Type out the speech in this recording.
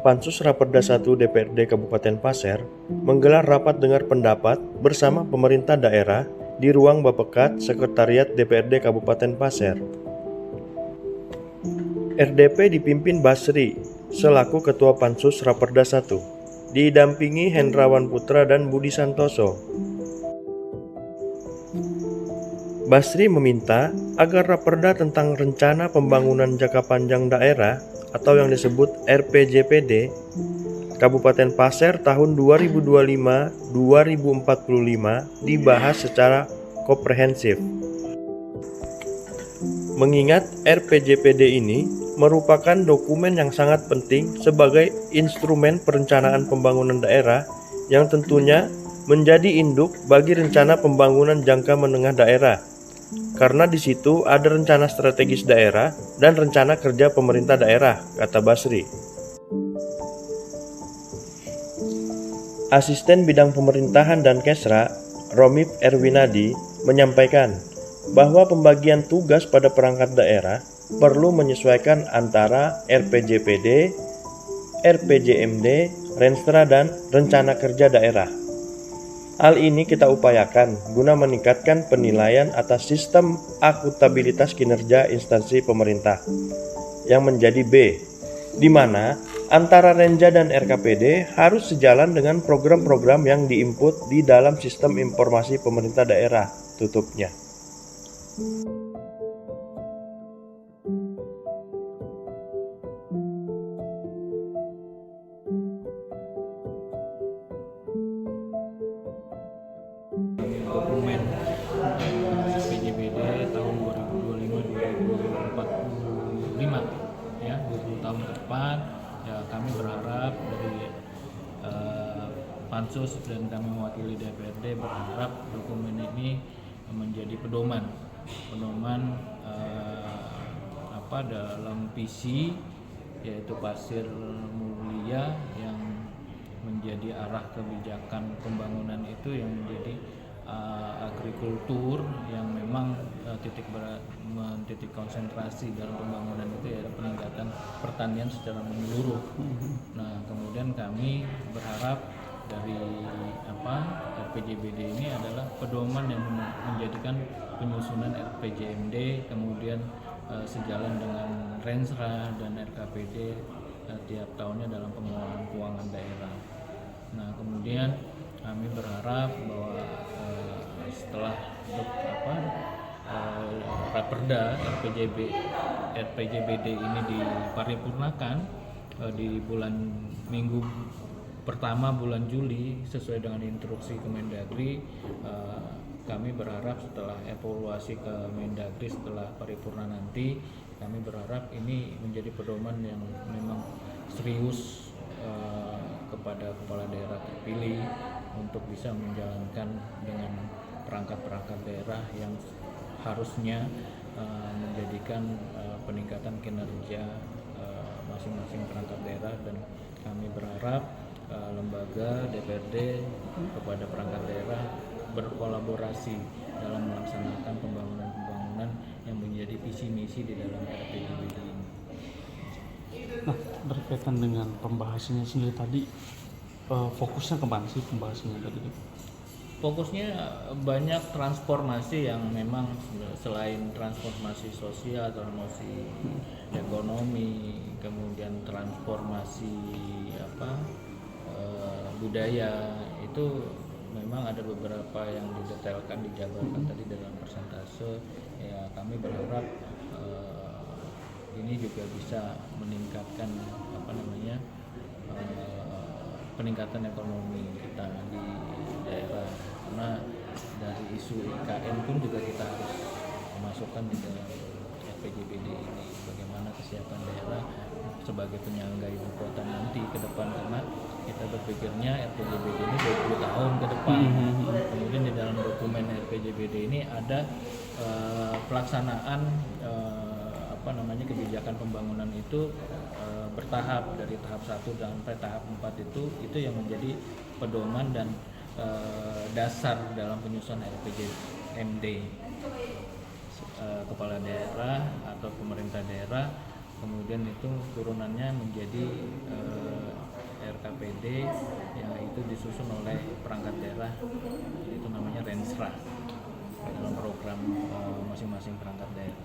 Pansus Raperda 1 DPRD Kabupaten Pasir menggelar rapat dengar pendapat bersama pemerintah daerah di ruang Bapekat Sekretariat DPRD Kabupaten Pasir. RDP dipimpin Basri selaku Ketua Pansus Raperda 1, didampingi Hendrawan Putra dan Budi Santoso. Basri meminta agar Raperda tentang Rencana Pembangunan Jangka Panjang Daerah atau yang disebut RPJPD Kabupaten Pasir tahun 2025-2045 dibahas secara komprehensif. Mengingat RPJPD ini merupakan dokumen yang sangat penting sebagai instrumen perencanaan pembangunan daerah yang tentunya menjadi induk bagi rencana pembangunan jangka menengah daerah. Karena di situ ada rencana strategis daerah dan rencana kerja pemerintah daerah, kata Basri. Asisten Bidang Pemerintahan dan Kesra, Romip Erwinadi, menyampaikan bahwa pembagian tugas pada perangkat daerah perlu menyesuaikan antara RPJPD, RPJMD, Renstra, dan Rencana Kerja Daerah. Hal ini kita upayakan guna meningkatkan penilaian atas sistem akuntabilitas kinerja instansi pemerintah yang menjadi B, di mana antara Renja dan RKPD harus sejalan dengan program-program yang diinput di dalam sistem informasi pemerintah daerah, tutupnya. Dokumen PJBD tahun 2025-2045 ya, 20 tahun ke depan ya. Kami berharap dari Pansus dan kami mewakili DPRD berharap dokumen ini menjadi pedoman dalam visi, yaitu Pasir Mulia yang menjadi arah kebijakan pembangunan itu, yang menjadi agrikultur yang memang titik konsentrasi dalam pembangunan itu ya peningkatan pertanian secara menyeluruh. Nah, kemudian kami berharap dari RPJBD ini adalah pedoman yang menjadikan penyusunan RPJMD kemudian sejalan dengan Renstra dan RKPD tiap tahunnya dalam pengelolaan keuangan daerah. Nah, kemudian kami berharap bahwa setelah Raperda RPJBD ini diparipurnakan di minggu pertama bulan Juli sesuai dengan instruksi Kemendagri, kami berharap setelah evaluasi ke Mendagri setelah paripurna nanti, kami berharap ini menjadi pedoman yang memang serius kepada kepala daerah terpilih untuk bisa menjalankan dengan perangkat-perangkat daerah yang harusnya menjadikan peningkatan kinerja masing-masing perangkat daerah. Dan kami berharap lembaga DPRD kepada perangkat daerah berkolaborasi dalam melaksanakan pembangunan yang menjadi visi misi di dalam RPJBD ini. Nah, berkaitan dengan pembahasannya sendiri tadi, fokusnya kemana sih pembahasannya tadi? Fokusnya banyak transformasi yang memang selain transformasi sosial, transformasi ekonomi, kemudian transformasi budaya, itu memang ada beberapa yang didetailkan, dijabarkan tadi dalam persentase. Ya, kami berharap ini juga bisa meningkatkan peningkatan ekonomi kita di daerah, karena dari isu IKN pun juga kita harus memasukkan di dalam RPJBD ini bagaimana kesiapan daerah sebagai penyangga ibu kota nanti ke depan, karena kita berpikirnya RPJBD ini 20 tahun ke depan. Kemudian di dalam dokumen RPJBD ini ada pelaksanaan kebijakan pembangunan itu bertahap, dari tahap 1 sampai tahap 4 itu yang menjadi pedoman dan dasar dalam penyusunan RPJMD kepala daerah atau pemerintah daerah. Kemudian itu turunannya menjadi RKPD yang itu disusun oleh perangkat daerah, itu namanya Renstra dalam program masing-masing perangkat daerah.